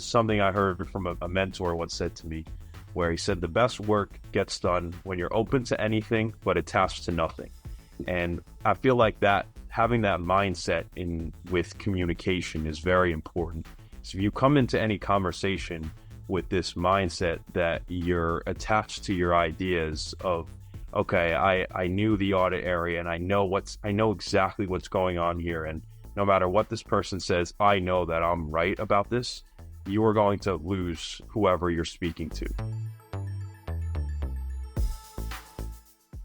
something I heard from a mentor once said to me, where he said the best work gets done when you're open to anything but attached to nothing. And I feel like that having that mindset with communication is very important. So if you come into any conversation with this mindset that you're attached to your ideas of, okay, I knew the audit area and I know exactly what's going on here, and no matter what this person says, I know that I'm right about this, you are going to lose whoever you're speaking to.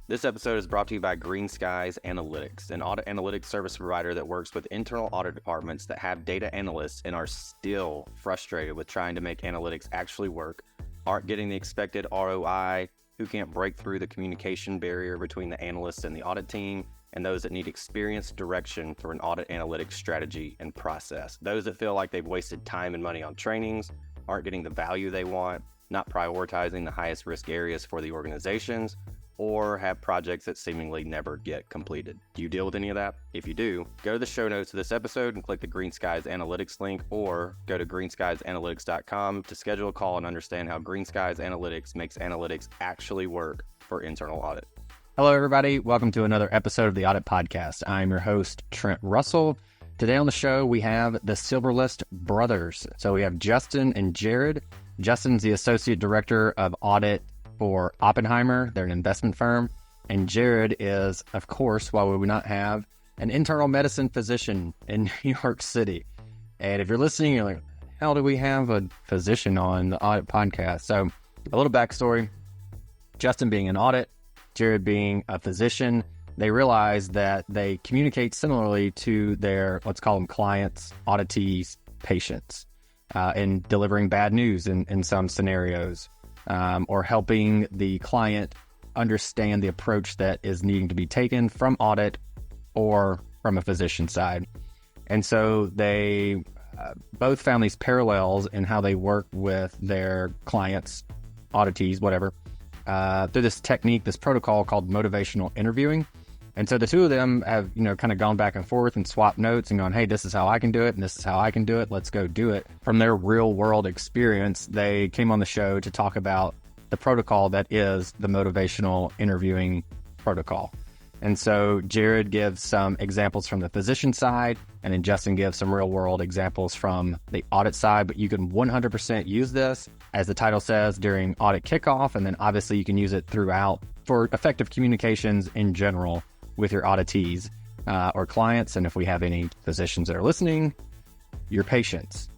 This episode is brought to you by Green Skies Analytics, an audit analytics service provider that works with internal audit departments that have data analysts and are still frustrated with trying to make analytics actually work, aren't getting the expected ROI, who can't break through the communication barrier between the analysts and the audit team, and those that need experienced direction through an audit analytics strategy and process. Those that feel like they've wasted time and money on trainings, aren't getting the value they want, not prioritizing the highest risk areas for the organizations, or have projects that seemingly never get completed. Do you deal with any of that? If you do, go to the show notes of this episode and click the Green Skies Analytics link, or go to greenskiesanalytics.com to schedule a call and understand how Green Skies Analytics makes analytics actually work for internal audit. Hello, everybody. Welcome to another episode of the Audit Podcast. I'm your host, Trent Russell. Today on the show, we have the Silberlust brothers. So we have Justin and Jared. Justin's the Associate Director of Audit for Oppenheimer. They're an investment firm. And Jared is, of course, why would we not have an internal medicine physician in New York City? And if you're listening, you're like, how do we have a physician on the Audit Podcast? So a little backstory. Justin being an audit, Jared being a physician, they realized that they communicate similarly to their, let's call them clients, auditees, patients, in delivering bad news in some scenarios. Or helping the client understand the approach that is needing to be taken from audit or from a physician side. And so they both found these parallels in how they work with their clients, auditees, whatever, through this technique, this protocol called motivational interviewing. And so the two of them have, kind of gone back and forth and swapped notes and gone, hey, this is how I can do it, and this is how I can do it. Let's go do it. From their real world experience, they came on the show to talk about the protocol that is the motivational interviewing protocol. And so Jared gives some examples from the physician side, and then Justin gives some real world examples from the audit side. But you can 100% use this, as the title says, during audit kickoff. And then obviously you can use it throughout for effective communications in general with your auditees or clients. And if we have any physicians that are listening, your patients.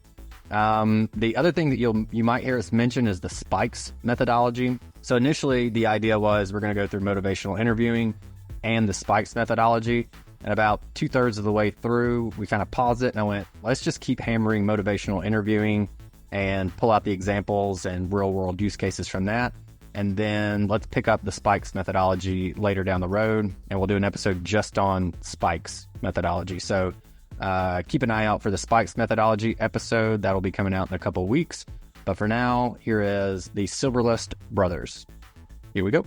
The other thing that you might hear us mention is the spikes methodology. So initially the idea was we're going to go through motivational interviewing and the spikes methodology. And about 2/3 of the way through, we kind of paused it and I went, let's just keep hammering motivational interviewing and pull out the examples and real world use cases from that. And then let's pick up the spikes methodology later down the road, and we'll do an episode just on spikes methodology. So keep an eye out for the spikes methodology episode. That'll be coming out in a couple of weeks. But for now, here is the Silberlust brothers. Here we go.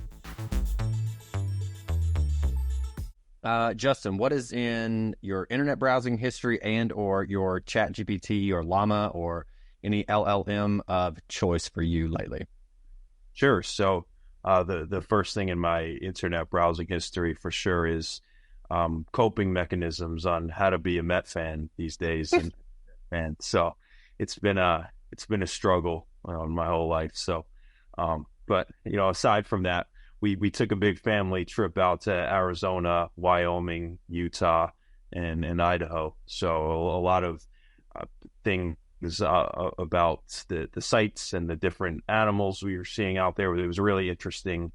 Justin, what is in your internet browsing history and or your ChatGPT or Llama or any LLM of choice for you lately? Sure. So the first thing in my internet browsing history for sure is coping mechanisms on how to be a Met fan these days. And so it's been a struggle my whole life. So, but aside from that, we took a big family trip out to Arizona, Wyoming, Utah, and Idaho. So a lot of things about the sites and the different animals we were seeing out there. It was a really interesting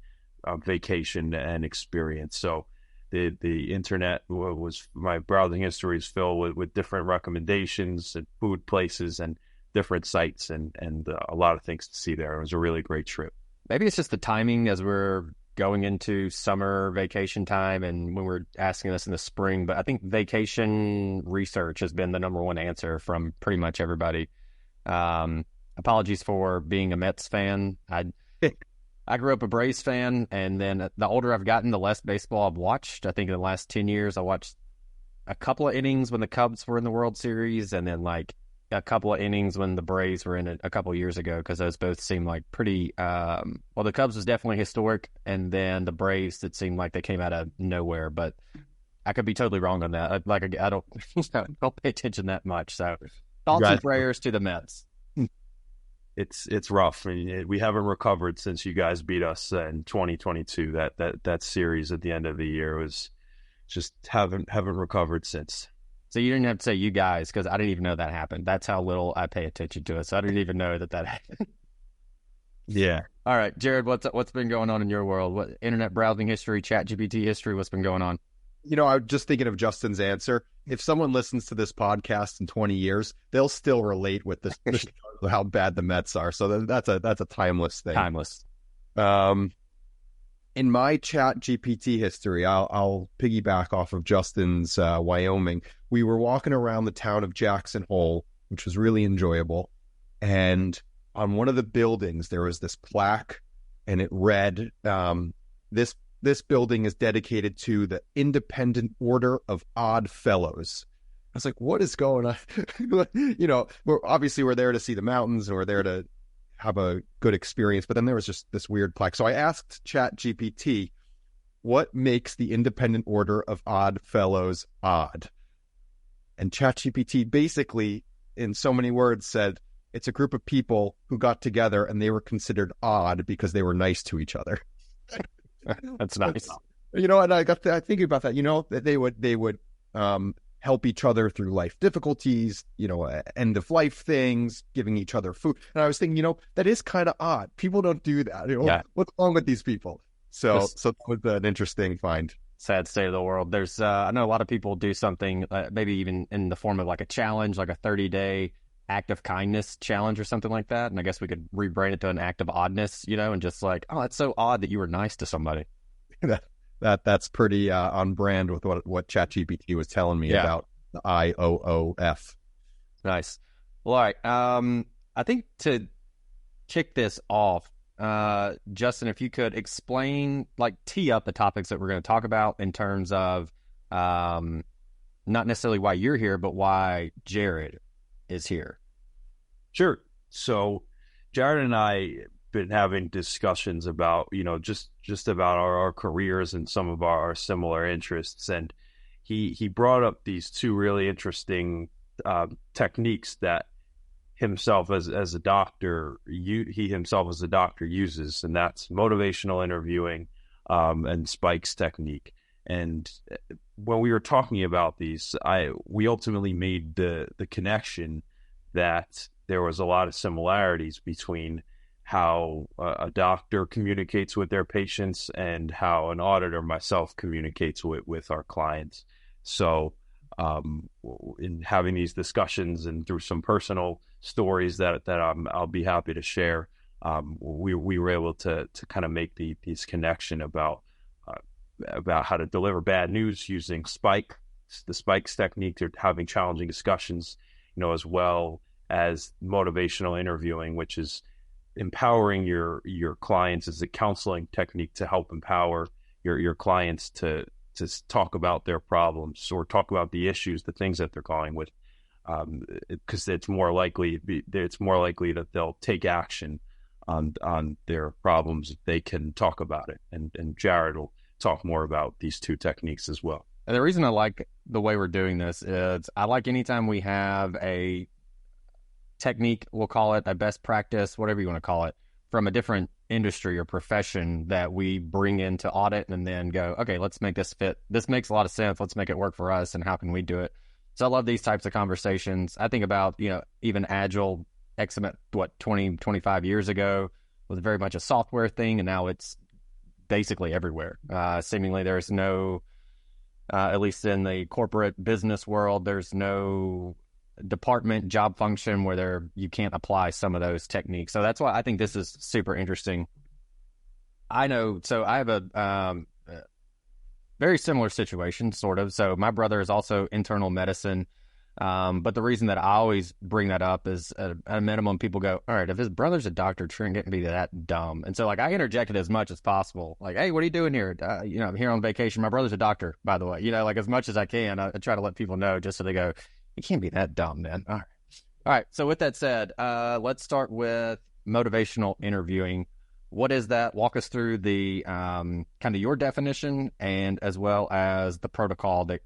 vacation and experience. So the internet was, my browsing history is filled with different recommendations and food places and different sites and a lot of things to see there. It was a really great trip. Maybe it's just the timing as we're going into summer vacation time and when we're asking this in the spring, but I think vacation research has been the number one answer from pretty much everybody. Apologies for being a Mets fan. I grew up a Braves fan, and then the older I've gotten, the less baseball I've watched. I think in the last 10 years, I watched a couple of innings when the Cubs were in the World Series, and then like a couple of innings when the Braves were in it a couple of years ago, because those both seemed like pretty. Well, the Cubs was definitely historic, and then the Braves, it seemed like they came out of nowhere. But I could be totally wrong on that. I don't don't pay attention that much. So thoughts and prayers to the Mets. It's rough. I mean, we haven't recovered since you guys beat us in 2022. That series at the end of the year was just haven't recovered since. So you didn't have to say you guys, because I didn't even know that happened. That's how little I pay attention to it. So I didn't even know that happened. Yeah. All right, Jared, what's been going on in your world? What internet browsing history, ChatGPT history? What's been going on? I'm just thinking of Justin's answer. If someone listens to this podcast in 20 years, they'll still relate with this how bad the Mets are. So that's a timeless thing. Timeless. In my ChatGPT history, I'll piggyback off of Justin's Wyoming. We were walking around the town of Jackson Hole, which was really enjoyable. And on one of the buildings, there was this plaque, and it read, this building is dedicated to the Independent Order of Odd Fellows. I was like, what is going on? We're there to see the mountains, and we're there to have a good experience. But then there was just this weird plaque. So I asked ChatGPT, what makes the Independent Order of Odd Fellows odd? And ChatGPT basically, in so many words, said, it's a group of people who got together and they were considered odd because they were nice to each other. That's nice. And I got to thinking about that, that they would help each other through life difficulties, end of life things, giving each other food. And I was thinking, that is kind of odd. People don't do that. Yeah. What's wrong with these people? So that was an interesting find. Sad state of the world. There's, I know a lot of people do something, maybe even in the form of like a challenge, like a 30-day act of kindness challenge or something like that. And I guess we could rebrand it to an act of oddness, and just like, oh, that's so odd that you were nice to somebody. That's pretty on brand with what ChatGPT was telling me about the IOOF. Nice. Well, all right. I think to kick this off, Justin, if you could explain, tee up the topics that we're going to talk about in terms of not necessarily why you're here, but why Jared is here. Sure. So Jared and I been having discussions about, just about our careers and some of our similar interests. And he brought up these two really interesting techniques that himself as a doctor, he himself as a doctor uses, and that's motivational interviewing and Spike's technique. And when we were talking about these, we ultimately made the connection that there was a lot of similarities between how a doctor communicates with their patients and how an auditor, myself, communicates with our clients. So in having these discussions and through some personal stories that I'll be happy to share, we were able to kind of make these connection about how to deliver bad news using the Spike's technique, or having challenging discussions, as well as motivational interviewing, which is empowering your clients as a counseling technique to help empower your clients to talk about their problems or talk about the issues, the things that they're going with, because it's more likely that they'll take action on their problems if they can talk about it. And Jared will talk more about these two techniques as well. And the reason I like the way we're doing this is I like anytime we have a technique, we'll call it a best practice, whatever you want to call it, from a different industry or profession that we bring into audit and then go, okay, let's make this fit. This makes a lot of sense. Let's make it work for us. And how can we do it? So I love these types of conversations. I think about, even Agile, 20, 25 years ago was very much a software thing. And now it's basically everywhere. Seemingly there's no, at least in the corporate business world, there's no department job function where you can't apply some of those techniques. So that's why I think this is super interesting. I know, so I have a very similar situation, sort of. So my brother is also internal medicine. But the reason that I always bring that up is at a minimum, people go, all right, if his brother's a doctor, Trent can't be that dumb. And so I interjected as much as possible. Like, hey, what are you doing here? I'm here on vacation. My brother's a doctor, by the way, as much as I can, I try to let people know just so they go, you can't be that dumb, man. All All right. So with that said, let's start with motivational interviewing. What is that? Walk us through the kind of your definition and as well as the protocol that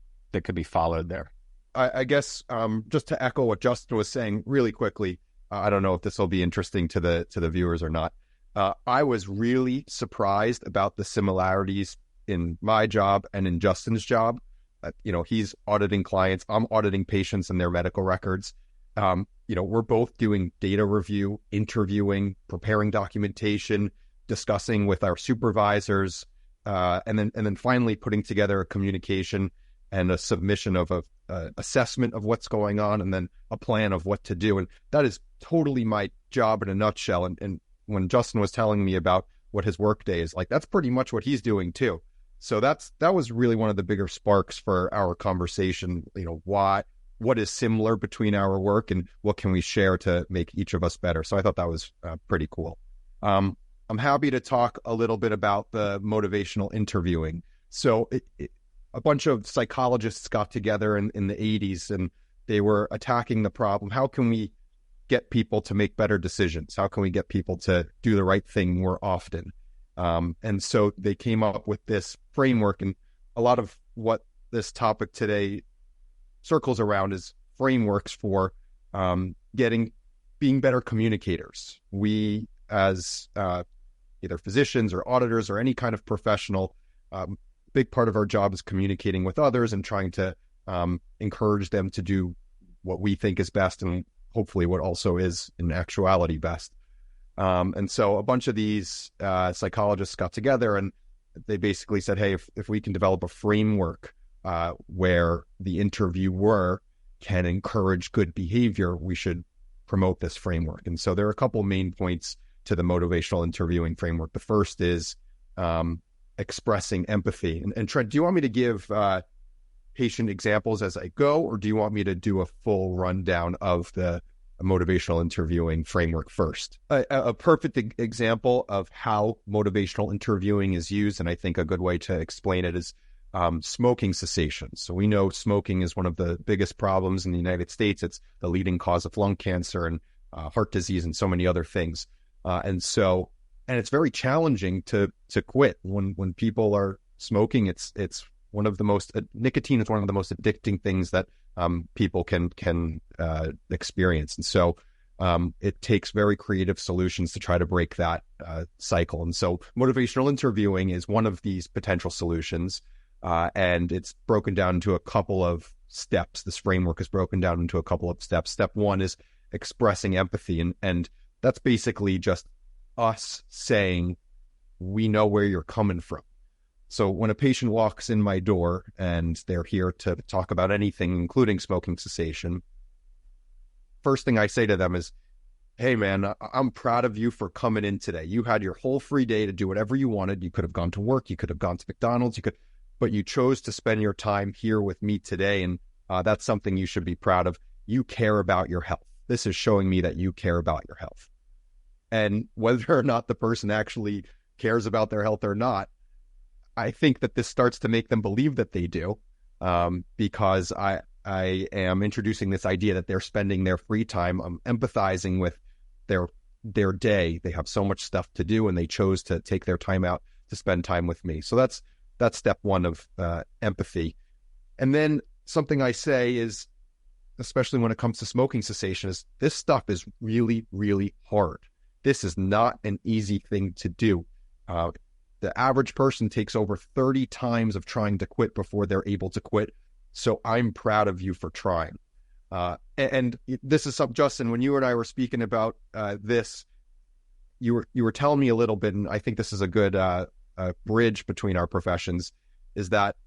could be followed there. I guess just to echo what Justin was saying really quickly, I don't know if this will be interesting to the viewers or not. I was really surprised about the similarities in my job and in Justin's job. He's auditing clients. I'm auditing patients and their medical records. We're both doing data review, interviewing, preparing documentation, discussing with our supervisors, and then finally putting together a communication and a submission of a assessment of what's going on, and then a plan of what to do. And that is totally my job in a nutshell. And when Justin was telling me about what his workday is like, that's pretty much what he's doing too. So that was really one of the bigger sparks for our conversation. What is similar between our work and what can we share to make each of us better? So I thought that was pretty cool. I'm happy to talk a little bit about the motivational interviewing. So a bunch of psychologists got together in the 80s and they were attacking the problem. How can we get people to make better decisions? How can we get people to do the right thing more often? And so they came up with this framework, and a lot of what this topic today circles around is frameworks for being better communicators. We, as either physicians or auditors or any kind of professional, big part of our job is communicating with others and trying to encourage them to do what we think is best and hopefully what also is in actuality best. And so a bunch of these psychologists got together and they basically said, hey, if we can develop a framework where the interviewer can encourage good behavior, we should promote this framework. And so there are a couple main points to the motivational interviewing framework. The first is expressing empathy. And Trent, do you want me to give patient examples as I go, or do you want me to do a full rundown of the motivational interviewing framework first? A perfect example of how motivational interviewing is used, and I think a good way to explain it is smoking cessation. So we know smoking is one of the biggest problems in the United States. It's the leading cause of lung cancer and heart disease and so many other things. And it's very challenging to quit when people are smoking. It's one of the most nicotine is one of the most addicting things that people can experience. And so it takes very creative solutions to try to break that cycle. And so motivational interviewing is one of these potential solutions. And it's broken down into a couple of steps. This framework is broken down into a couple of steps. Step one is expressing empathy. And that's basically just us saying, we know where you're coming from. So when a patient walks in my door and they're here to talk about anything, including smoking cessation, first thing I say to them is, hey man, I'm proud of you for coming in today. You had your whole free day to do whatever you wanted. You could have gone to work. You could have gone to McDonald's. But you chose to spend your time here with me today. And that's something you should be proud of. You care about your health. This is showing me that you care about your health. And whether or not the person actually cares about their health or not, I think that this starts to make them believe that they do, because I am introducing this idea that they're spending their free time empathizing with their day. They have so much stuff to do and they chose to take their time out to spend time with me. So that's step one of empathy. And then something I say is, especially when it comes to smoking cessation, is this stuff is really, really hard. This is not an easy thing to do. The average person takes over 30 times of trying to quit before they're able to quit. So I'm proud of you for trying. And this is something, Justin, when you and I were speaking about this, you were telling me a little bit, and I think this is a good bridge between our professions, is that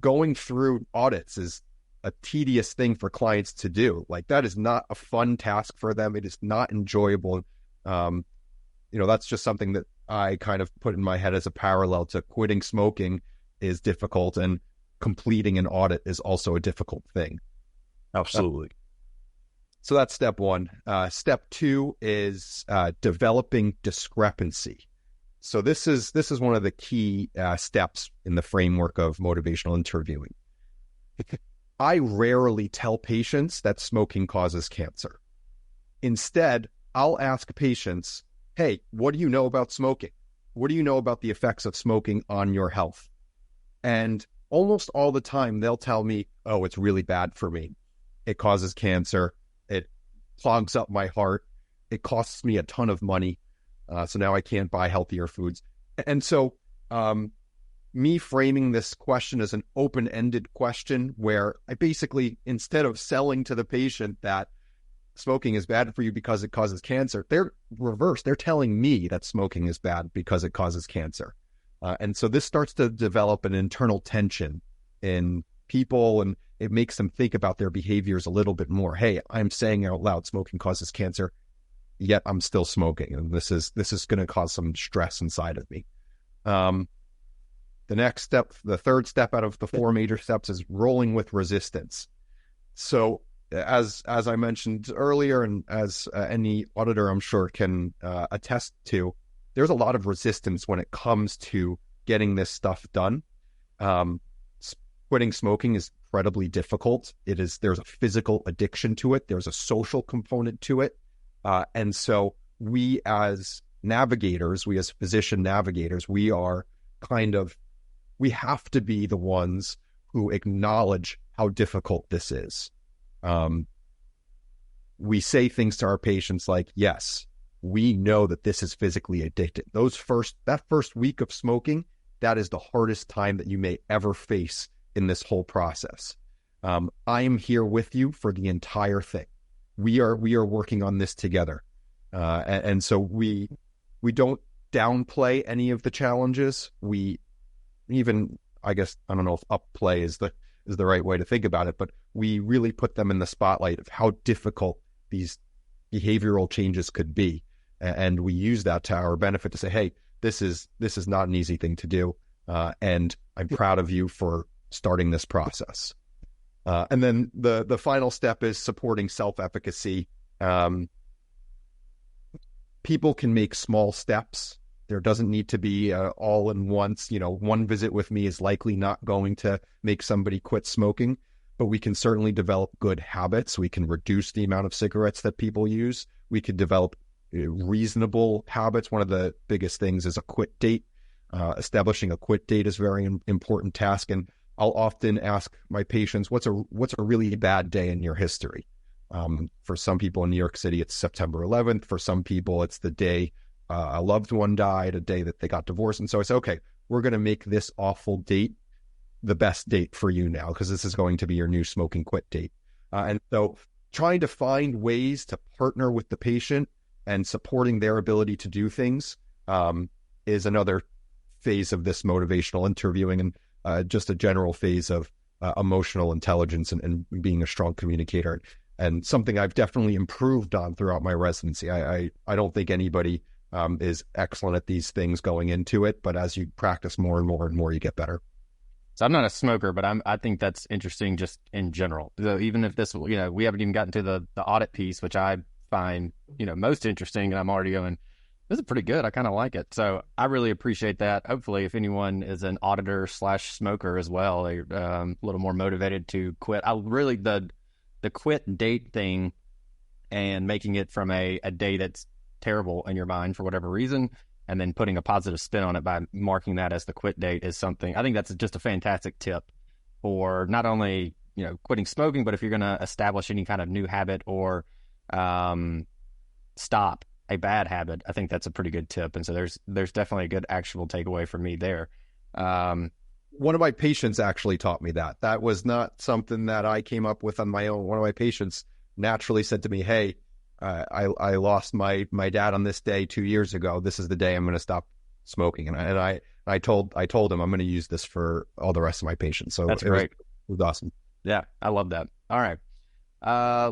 going through audits is a tedious thing for clients to do. Like, that is not a fun task for them. It is not enjoyable. That's just something that I kind of put in my head as a parallel to quitting smoking is difficult, and completing an audit is also a difficult thing. Absolutely. So that's step one. Step two is developing discrepancy. So this is one of the key steps in the framework of motivational interviewing. I rarely tell patients that smoking causes cancer. Instead, I'll ask patients, hey, what do you know about smoking? What do you know about the effects of smoking on your health? And almost all the time, they'll tell me, oh, it's really bad for me. It causes cancer. It clogs up my heart. It costs me a ton of money. So now I can't buy healthier foods. And so me framing this question as an open-ended question where I basically, instead of selling to the patient that smoking is bad for you because it causes cancer, they're reversed. They're telling me that smoking is bad because it causes cancer. And so this starts to develop an internal tension in people, and it makes them think about their behaviors a little bit more. Hey, I'm saying out loud smoking causes cancer, yet I'm still smoking. And this is going to cause some stress inside of me. The next step, the third step out of the 4 major steps, is rolling with resistance. So as I mentioned earlier, and as any auditor I'm sure can attest to, there's a lot of resistance when it comes to getting this stuff done. Quitting smoking is incredibly difficult. There's a physical addiction to it. There's a social component to it. And so we as navigators, we as physician navigators, we have to be the ones who acknowledge how difficult this is. We say things to our patients like, yes, we know that this is physically addictive. That first week of smoking, that is the hardest time that you may ever face in this whole process. I am here with you for the entire thing. We are working on this together. And so we don't downplay any of the challenges. We even, I guess, I don't know if upplay is the right way to think about it, but we really put them in the spotlight of how difficult these behavioral changes could be. And we use that to our benefit to say, hey, this is not an easy thing to do. And I'm proud of you for starting this process. And then the final step is supporting self-efficacy. People can make small steps. There doesn't need to be all in once. One visit with me is likely not going to make somebody quit smoking, but we can certainly develop good habits. We can reduce the amount of cigarettes that people use. We could develop reasonable habits. One of the biggest things is a quit date. Establishing a quit date is a very important task. And I'll often ask my patients, what's a really bad day in your history? For some people in New York City, it's September 11th. For some people, it's the day a loved one died, a day that they got divorced. And so I say, okay, we're going to make this awful date the best date for you now, because this is going to be your new smoking quit date. And so trying to find ways to partner with the patient and supporting their ability to do things is another phase of this motivational interviewing, and just a general phase of emotional intelligence and being a strong communicator, and something I've definitely improved on throughout my residency. I don't think anybody is excellent at these things going into it, but as you practice more and more and more, you get better. So I'm not a smoker, but I think that's interesting just in general. So even if this, we haven't even gotten to the audit piece, which I find, most interesting, and I'm already going, this is pretty good. I kind of like it. So I really appreciate that. Hopefully, if anyone is an auditor / smoker as well, they're a little more motivated to quit. The quit date thing and making it from a day that's terrible in your mind for whatever reason, and then putting a positive spin on it by marking that as the quit date is something, I think that's just a fantastic tip for not only, quitting smoking, but if you're going to establish any kind of new habit or stop a bad habit, I think that's a pretty good tip. And so there's definitely a good actual takeaway for me there. One of my patients actually taught me that. That was not something that I came up with on my own. One of my patients naturally said to me, hey, I lost my dad on this day 2 years ago. This is the day I'm going to stop smoking. And I told him I'm going to use this for all the rest of my patients. So that's great. It was awesome. Yeah, I love that. All right.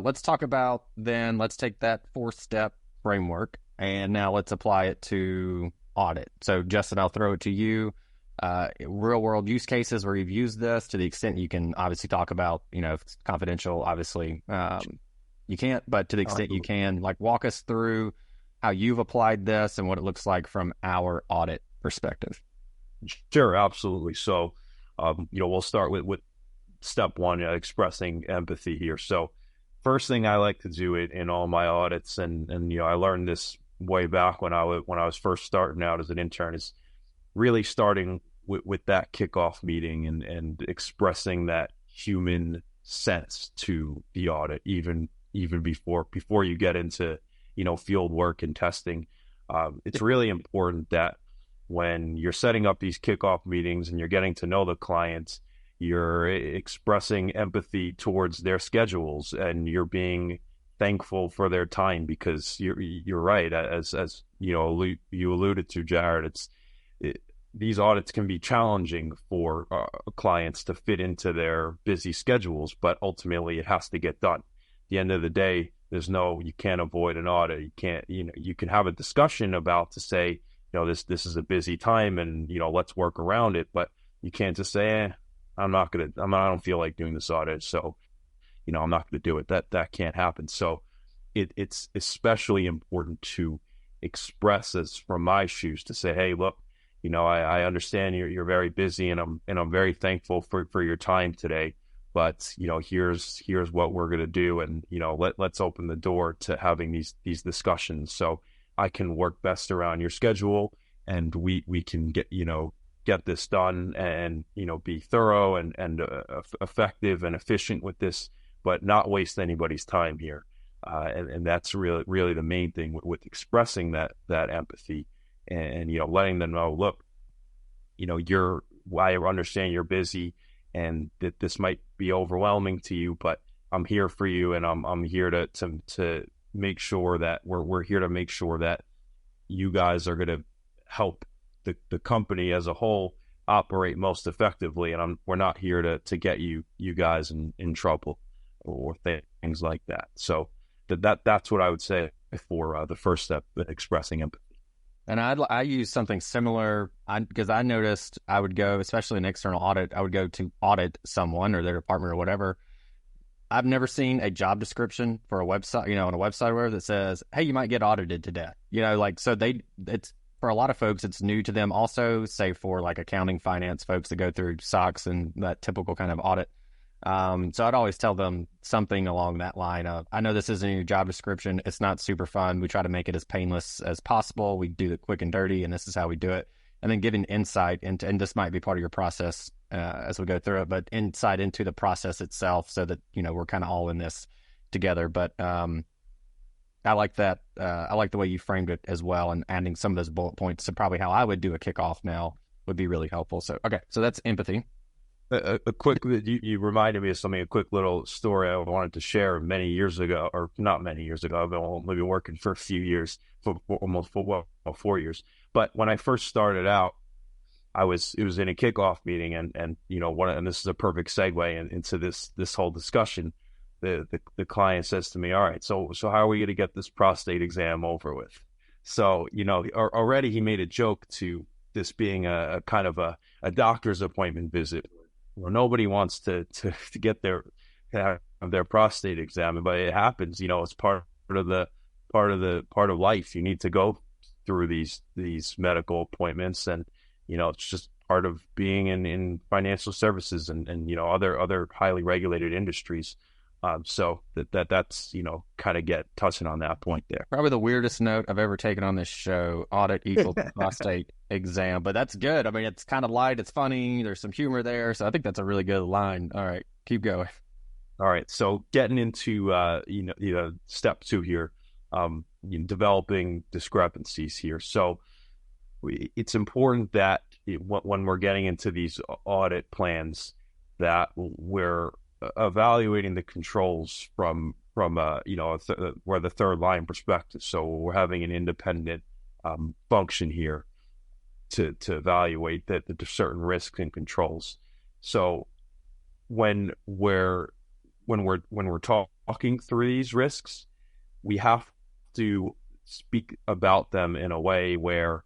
Let's talk about then, let's take that 4-step framework and now let's apply it to audit. So Justin, I'll throw it to you. Real world use cases where you've used this, to the extent you can obviously talk about, if it's confidential, obviously, you can't, but to the extent you can, walk us through how you've applied this and what it looks like from our audit perspective. Sure, absolutely. So, we'll start with step one, expressing empathy here. So first thing I like to do it in all my audits, and I learned this way back when I was first starting out as an intern, is really starting with that kickoff meeting and expressing that human sense to the audit, even before you get into field work and testing. It's really important that when you're setting up these kickoff meetings and you're getting to know the clients, you're expressing empathy towards their schedules and you're being thankful for their time, because you're right, as you alluded to, Jared. These audits can be challenging for clients to fit into their busy schedules, but ultimately it has to get done. At the end of the day, you can't avoid an audit. You can have a discussion about to say, this is a busy time and, let's work around it, but you can't just say, I don't feel like doing this audit, so, I'm not going to do it. That can't happen. So it's especially important to express, as from my shoes, to say, hey, look, I understand you're very busy, and I'm very thankful for your time today. But here's what we're gonna do, and let's open the door to having these discussions, so I can work best around your schedule, and we can get this done, and be thorough and effective and efficient with this, but not waste anybody's time here. And that's really the main thing with expressing that empathy. And letting them know, look, I understand you're busy and that this might be overwhelming to you, but I'm here for you, and I'm here to make sure that we're here to make sure that you guys are going to help the company as a whole operate most effectively, and we're not here to get you guys in trouble or things like that. So that's what I would say for the first step, expressing empathy. And I use something similar because I noticed I would go, especially in external audit, I would go to audit someone or their department or whatever. I've never seen a job description for a website, on a website or whatever, that says, hey, you might get audited today. So it's for a lot of folks, it's new to them also, say for like accounting, finance folks that go through SOX and that typical kind of audit. So I'd always tell them something along that line of, I know this isn't in your job description. It's not super fun. We try to make it as painless as possible. We do it quick and dirty, and this is how we do it. And then giving insight into, and this might be part of your process as we go through it, but insight into the process itself, so that, we're kind of all in this together. But I like that. I like the way you framed it as well, and adding some of those bullet points to probably how I would do a kickoff now would be really helpful. So, okay. So that's empathy. A quick, you reminded me of something, a quick little story I wanted to share many years ago, or not many years ago. I've been working for a few years, for almost 4 years. But when I first started out, it was in a kickoff meeting, and and this is a perfect segue into this whole discussion. The client says to me, all right, so how are we going to get this prostate exam over with? So, already he made a joke to this being a kind of a doctor's appointment visit, where nobody wants to get their prostate examined, but it happens. It's part of life. You need to go through these medical appointments, and it's just part of being in financial services and other highly regulated industries. So that's kind of touching on that point there. Probably the weirdest note I've ever taken on this show: audit equals prostate exam. But that's good. I mean, it's kind of light, it's funny, there's some humor there, so I think that's a really good line. All right, keep going. All right, so getting into step 2 here, developing discrepancies here. So it's important that when we're getting into these audit plans, that we're evaluating the controls from where the third line perspective. So we're having an independent function here to evaluate the certain risks and controls. So when we're talking through these risks, we have to speak about them in a way where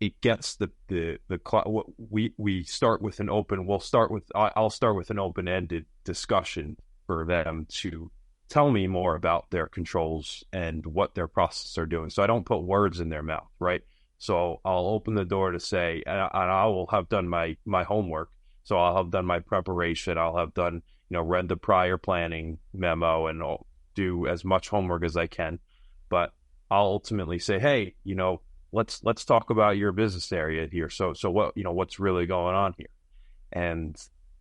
it gets we start with an open. I'll start with an open-ended discussion for them to tell me more about their controls and what their processes are doing. So I don't put words in their mouth, right? So I'll open the door to say, and I will have done my homework. So I'll have done my preparation. I'll have done read the prior planning memo and I'll do as much homework as I can. But I'll ultimately say, hey, let's talk about your business area here. So what, what's really going on here? And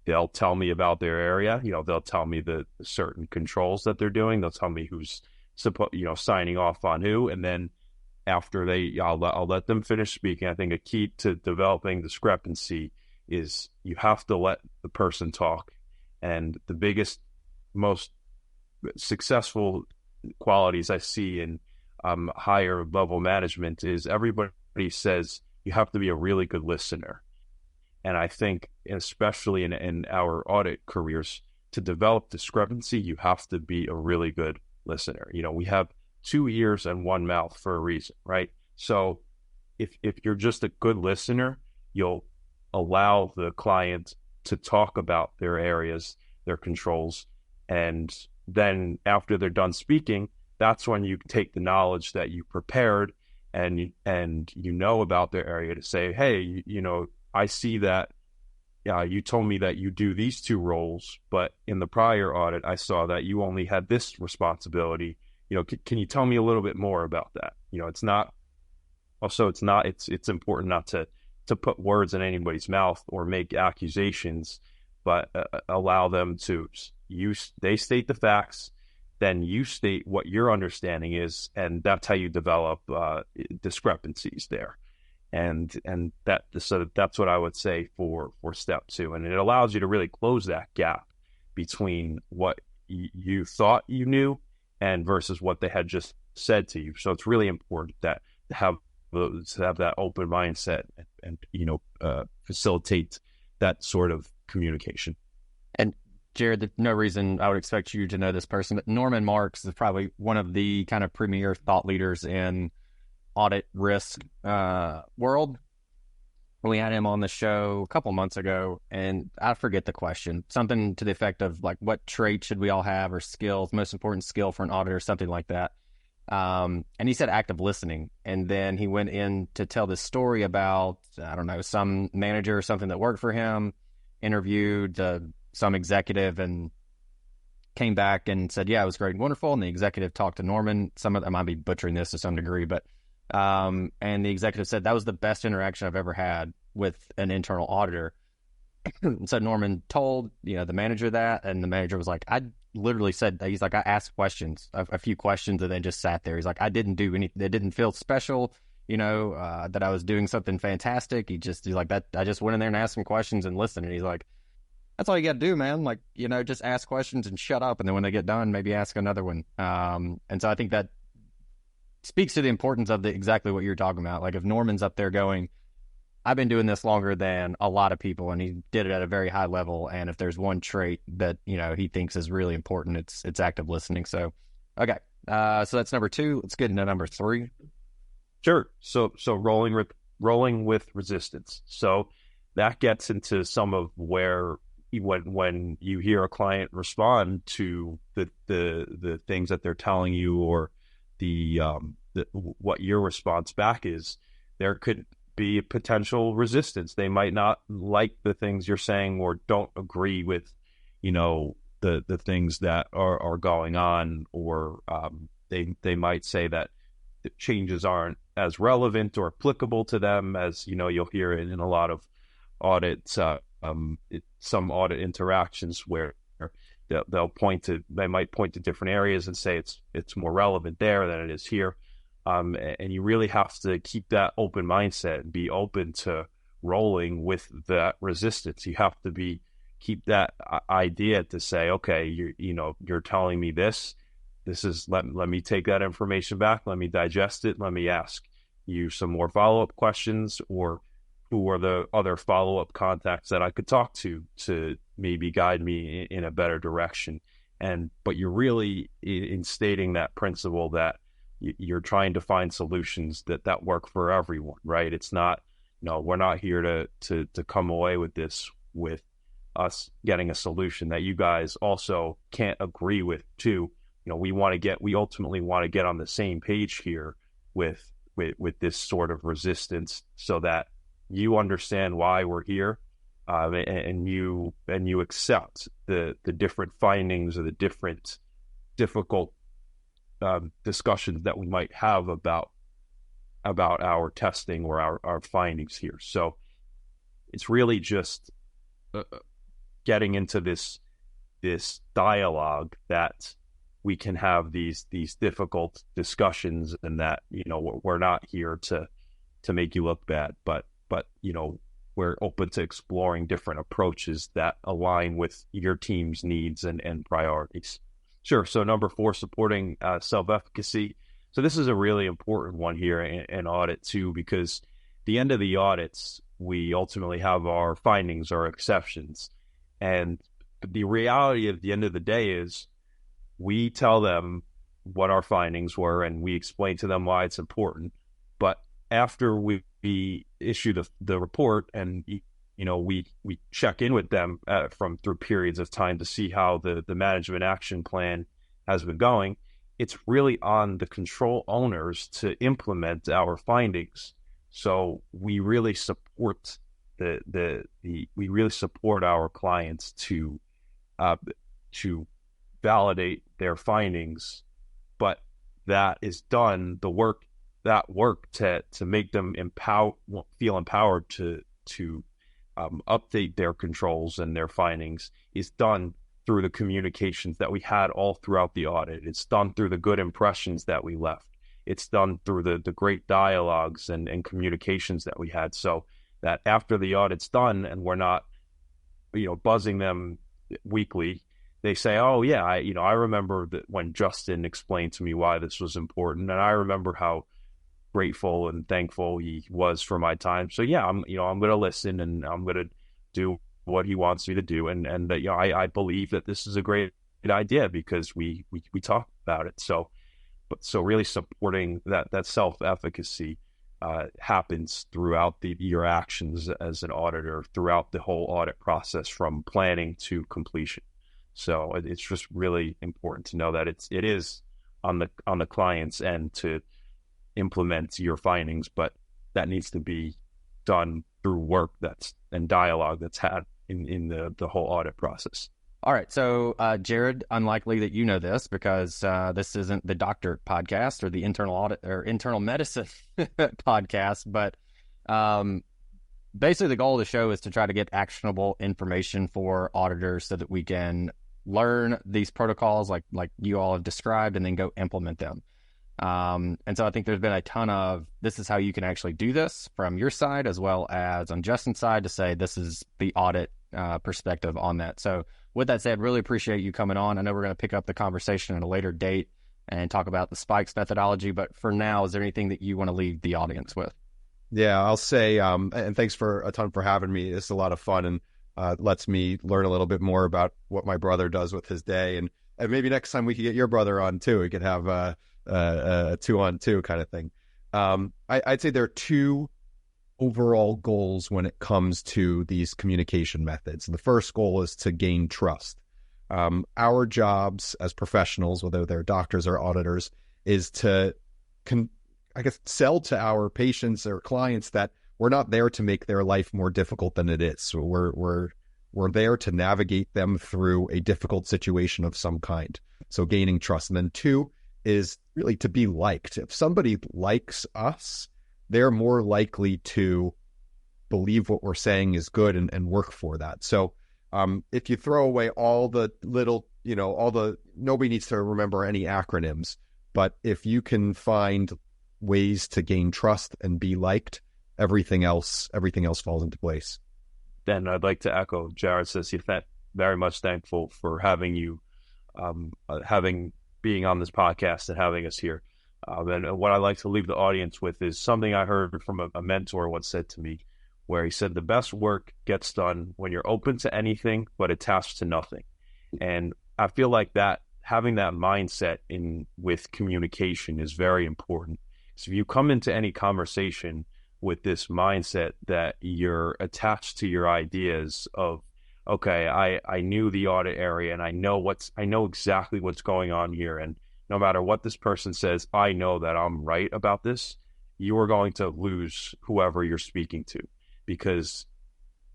they'll tell me about their area. They'll tell me the certain controls that they're doing. They'll tell me who's signing off on who. And then after I'll let them finish speaking. I think a key to developing discrepancy is you have to let the person talk. And the biggest, most successful qualities I see in higher level management is everybody says you have to be a really good listener. And I think, especially in our audit careers, to develop discrepancy, you have to be a really good listener. We have 2 ears and 1 mouth for a reason, right? So if you're just a good listener, you'll allow the client to talk about their areas, their controls, and then after they're done speaking, that's when you take the knowledge that you prepared and about their area to say, hey, I see that you told me that you do these 2 roles, but in the prior audit, I saw that you only had this responsibility. Can you tell me a little bit more about that? It's important not to put words in anybody's mouth or make accusations, but allow them to they state the facts, then you state what your understanding is, and that's how you develop discrepancies there. And that's what I would say for step 2. And it allows you to really close that gap between what you thought you knew and versus what they had just said to you. So it's really important to have that open mindset and facilitate that sort of communication. And Jared, there's no reason I would expect you to know this person, but Norman Marks is probably one of the kind of premier thought leaders in audit risk world. We had him on the show a couple months ago, and I forget the question, something to the effect of like, what traits should we all have, or skills, most important skill for an auditor, something like that. And he said active listening, and then he went in to tell this story about, I don't know, some manager or something that worked for him, interviewed some executive, and came back and said, yeah, it was great and wonderful. And the executive talked to Norman. I might be butchering this to some degree, but and the executive said that was the best interaction I've ever had with an internal auditor. So Norman told the manager that, and the manager was like, I literally said, he's like, I asked questions, a few questions, and then just sat there. He's like, I didn't do anything. It didn't feel special, that I was doing something fantastic. He's like, that I just went in there and asked some questions and listened. And he's like, that's all you got to do, man. Like, just ask questions and shut up. And then when they get done, maybe ask another one. And so I think that speaks to the importance of exactly what you're talking about. Like, if Norman's up there going, I've been doing this longer than a lot of people, and he did it at a very high level. And if there's one trait that, he thinks is really important, it's active listening. So, okay. So that's number 2. Let's get into number 3. Sure. So rolling with resistance. So that gets into some of where when you hear a client respond to the things that they're telling you, or what your response back is, there could be a potential resistance. They might not like the things you're saying, or don't agree with, the things that are going on, or they might say that the changes aren't as relevant or applicable to them as, you'll hear it in a lot of audits, some audit interactions where they might point to different areas and say it's more relevant there than it is here. And you really have to keep that open mindset and be open to rolling with that resistance. You have to keep that idea to say, okay, you're telling me this is, let me take that information back. Let me digest it. Let me ask you some more follow-up questions, or who are the other follow-up contacts that I could talk to maybe guide me in a better direction. But you're really instating that principle that you're trying to find solutions that work for everyone, right? It's not, we're not here to come away with this, with us getting a solution that you guys also can't agree with too. We ultimately want to get on the same page here with this sort of resistance, so that you understand why we're here, and you accept the different findings or the different difficult discussions that we might have about our testing or our findings here. So it's really just getting into this dialogue that we can have these difficult discussions, and that, we're not here to make you look bad, but we're open to exploring different approaches that align with your team's needs and priorities. Sure. So number 4, supporting self-efficacy. So this is a really important one here in audit too, because at the end of the audits, we ultimately have our findings or exceptions. And the reality at the end of the day is we tell them what our findings were and we explain to them why it's important. But after we issue the report and we check in with them through periods of time to see how the management action plan has been going, it's really on the control owners to implement our findings. So we really support we really support our clients to validate their findings, but that is done, that work to make them feel empowered to update their controls and their findings is done through the communications that we had all throughout the audit. It's done through the good impressions that we left. It's done through the great dialogues and communications that we had, so that after the audit's done and we're not buzzing them weekly, they say, oh yeah, I remember that when Justin explained to me why this was important, and I remember how grateful and thankful he was for my time. So yeah, I'm going to listen and I'm going to do what he wants me to do. And I believe that this is a great idea because we talk about it. So really supporting that self-efficacy happens throughout your actions as an auditor, throughout the whole audit process from planning to completion. So it's just really important to know that it is on the client's end to implement your findings, but that needs to be done through work and dialogue that's had in the whole audit process. All right. So, Jared, unlikely that you know this because this isn't the doctor podcast or the internal audit or internal medicine podcast, but basically the goal of the show is to try to get actionable information for auditors so that we can learn these protocols like you all have described and then go implement them. And so I think there's been a ton of, this is how you can actually do this from your side, as well as on Justin's side to say, this is the audit perspective on that. So with that said, really appreciate you coming on. I know we're going to pick up the conversation at a later date and talk about the spikes methodology, but for now, is there anything that you want to leave the audience with? Yeah, I'll say, and thanks a ton for having me. It's a lot of fun and lets me learn a little bit more about what my brother does with his day. And maybe next time we could get your brother on too. We could have a 2-on-2 kind of thing. I'd say there are 2 overall goals when it comes to these communication methods. The first goal is to gain trust. Our jobs as professionals, whether they're doctors or auditors, is to, sell to our patients or clients that we're not there to make their life more difficult than it is. So we're there to navigate them through a difficult situation of some kind. So gaining trust. And then 2 is really to be liked. If somebody likes us, they're more likely to believe what we're saying is good and work for that. So if you throw away all the little, nobody needs to remember any acronyms, but if you can find ways to gain trust and be liked, everything else falls into place. Then I'd like to echo Jared says he's very much thankful for having you, being on this podcast and having us here. And what I like to leave the audience with is something I heard from a mentor once said to me, where he said, the best work gets done when you're open to anything but attached to nothing. And I feel like that having that mindset with communication is very important. So if you come into any conversation with this mindset that you're attached to your ideas of, okay, I knew the audit area and I know exactly what's going on here. And no matter what this person says, I know that I'm right about this. You are going to lose whoever you're speaking to, because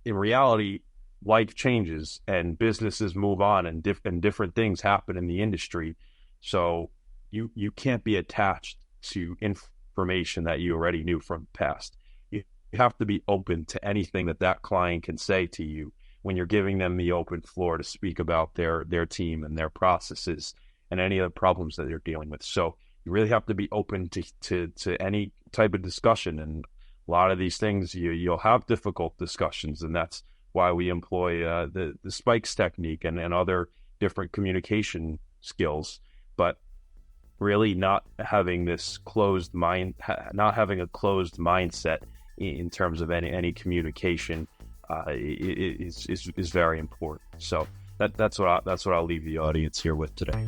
in reality, life changes and businesses move on, and different things happen in the industry. So you can't be attached to information that you already knew from the past. You have to be open to anything that client can say to you when you're giving them the open floor to speak about their team and their processes and any other problems that they're dealing with. So you really have to be open to any type of discussion. And a lot of these things, you'll have difficult discussions, and that's why we employ the spikes technique and other different communication skills. But really not having this closed mind, not having a closed mindset in terms of any communication is very important. So that's what I'll leave the audience here with today.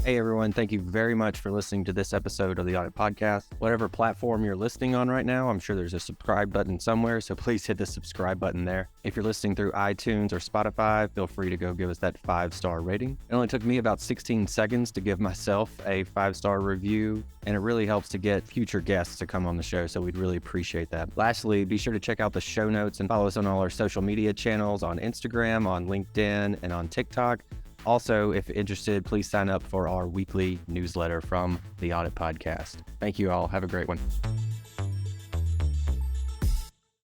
Hey everyone, thank you very much for listening to this episode of the Audit Podcast. Whatever platform you're listening on right now, I'm sure there's a subscribe button somewhere, so please hit the subscribe button there. If you're listening through iTunes or Spotify, feel free to go give us that 5-star rating. It only took me about 16 seconds to give myself a 5-star review, and it really helps to get future guests to come on the show, so we'd really appreciate that. Lastly, be sure to check out the show notes and follow us on all our social media channels on Instagram, on LinkedIn, and on TikTok. Also, if interested, please sign up for our weekly newsletter from the Audit Podcast. Thank you all. Have a great one.